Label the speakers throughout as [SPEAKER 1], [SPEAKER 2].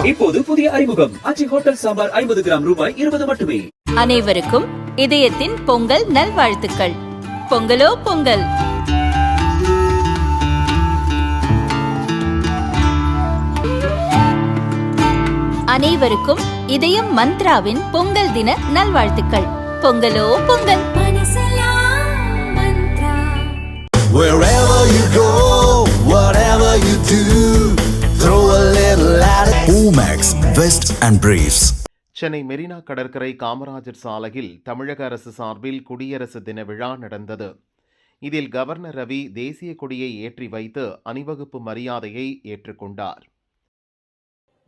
[SPEAKER 1] இப்போது புதிய அறிமுகம் அச்சி ஹோட்டல் சாம்பார் 50 கிராம் ரூபாய் 20 மட்டுமே.
[SPEAKER 2] அனைவருக்கும் இதயத்தின் பொங்கல் நல்வாழ்த்துக்கள். பொங்கலோ பொங்கல். அனைவருக்கும் இதயம் மந்த்ராவின் பொங்கல் தின நல்வாழ்த்துக்கள். பொங்கலோ Pongal.
[SPEAKER 3] Wherever you go, whatever you do, throw a little at it. Omax, Vest and Briefs.
[SPEAKER 4] Chennai Marina கடற்கரை காமராஜர் சாலையில் தமிழக அரசு சார்பில் குடியரசு தின விழா நடந்தது. இதில் கவர்னர் ரவி தேசிய கொடியை ஏற்றி வைத்து அணிவகுப்பு மரியாதையை ஏற்றுக்கொண்டார்.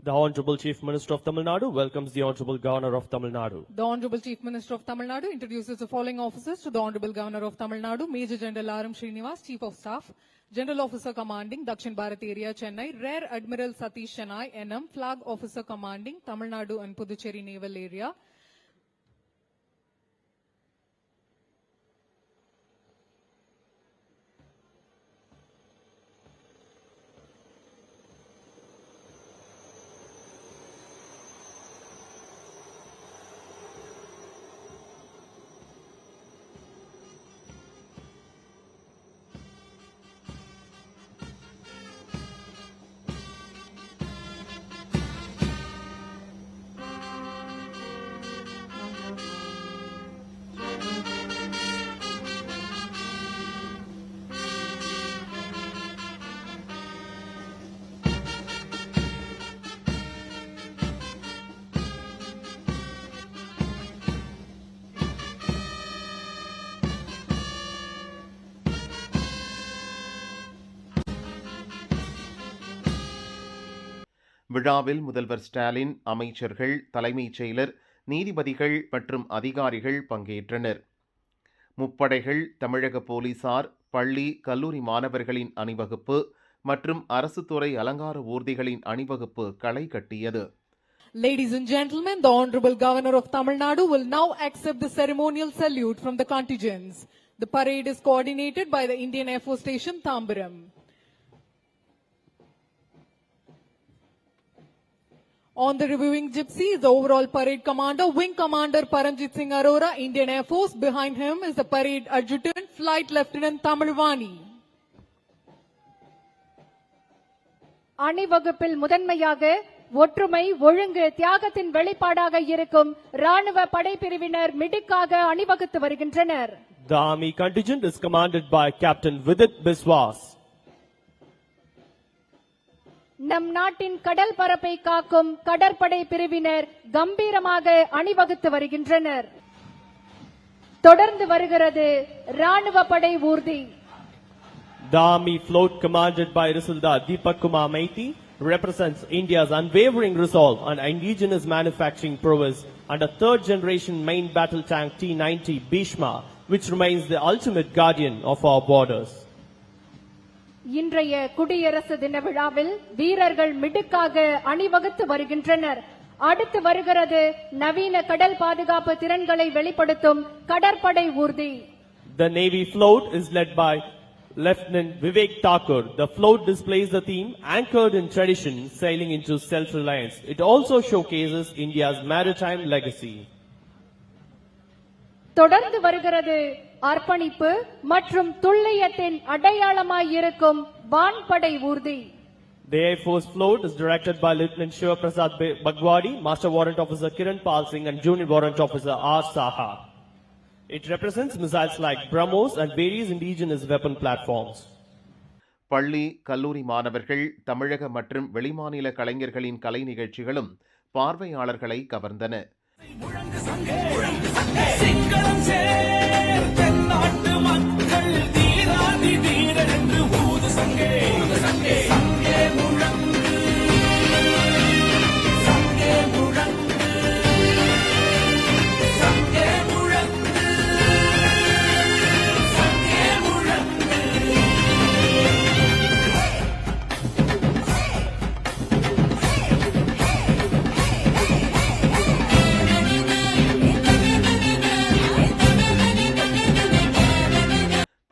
[SPEAKER 5] The Honorable Chief Minister of Tamil Nadu welcomes the Honorable Governor of Tamil Nadu.
[SPEAKER 6] The Honorable Chief Minister of Tamil Nadu introduces the following officers to the Honorable Governor of Tamil Nadu: Major General R. M. Srinivas, Chief of Staff, General Officer Commanding Dakshin Bharat Area, Chennai; Rear Admiral Satish Chennai, NM, Flag Officer Commanding Tamil Nadu and Puducherry Naval Area.
[SPEAKER 4] விழாவில் முதல்வர் ஸ்டாலின், அமைச்சர்கள், தலைமைச் செயலர், நீதிபதிகள் மற்றும் அதிகாரிகள் பங்கேற்றனர். முப்படைகள், தமிழக போலீசார், பள்ளி, கல்லூரி மாணவர்களின் அணிவகுப்பு மற்றும் அரசு துறை அலங்கார ஊர்திகளின் அணிவகுப்பு களை கட்டியது.
[SPEAKER 6] Ladies and gentlemen, the Honorable Governor of Tamil Nadu will now accept the ceremonial salute from the contingents. The parade is coordinated by the Indian Air Force Station, Tambaram. On the reviewing gypsy is the overall parade commander, Wing Commander Paramjit Singh Arora, Indian Air Force. Behind him is the parade adjutant, Flight Lieutenant Tamilvani.
[SPEAKER 7] அணிவகுப்பில் முதன்மையாக ஒற்றுமை, ஒழுங்கு, தியாகத்தின் வெளிப்பாடாக இருக்கும் ராணுவ படைப்பிரிவினர் மிடுக்காக அணிவகுத்து வருகின்றனர்.
[SPEAKER 5] The army contingent is commanded by Captain Vidit Biswas.
[SPEAKER 7] நம் நாட்டின் கடல் பரப்பை காக்கும் கடற்படை பிரிவினர் கம்பீரமாக அணிவகுத்து வருகின்றனர். தொடர்ந்து வருகிறது ராணுவ படை ஊர்தி.
[SPEAKER 5] The army float commanded by Risaldar Deepak Kumar Maiti represents India's unwavering resolve and indigenous manufacturing prowess under third generation main battle tank T-90 Bhishma, which remains the ultimate guardian of our borders.
[SPEAKER 7] இன்றைய குடியரசு தின விழாவில் வீரர்கள் மிடுக்காக அணிவகுத்து வருகின்றனர். அடுத்து வருகிறது நவீன கடல் பாதுகாப்பு திறன்களை வெளிப்படுத்தும் கடற்படை ஊர்தி.
[SPEAKER 5] The Navy float is led by Lieutenant Vivek Thakur. The float displays the theme anchored in tradition, sailing into self-reliance. It also showcases India's maritime legacy.
[SPEAKER 7] தொடர்ந்து வருகிறது அர்ப்பணிப்பு மற்றும் துல்லியத்தின் அடையாளமாய் இருக்கும் வான்படை ஊர்தி.
[SPEAKER 5] The Air Force float is directed by Lieutenant Shiva Prasad Bagwadi, Master Warrant Officer Kiran Pal Singh and Junior Warrant Officer R. Saha. It represents missiles like BrahMos and various indigenous weapon platforms.
[SPEAKER 4] பள்ளி, கல்லூரி மாணவர்கள், தமிழக மற்றும் வெளிமாநில கலைஞர்களின் கலை நிகழ்ச்சிகளும் பார்வையாளர்களை கவர்ந்தன.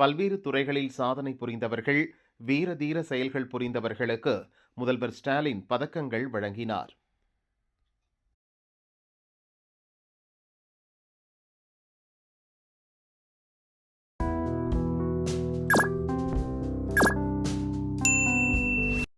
[SPEAKER 4] பல்வேறு துறைகளில் சாதனை புரிந்தவர்கள், வீர தீர செயல்கள் புரிந்தவர்களுக்கு முதல்வர் ஸ்டாலின் பதக்கங்கள் வழங்கினார்.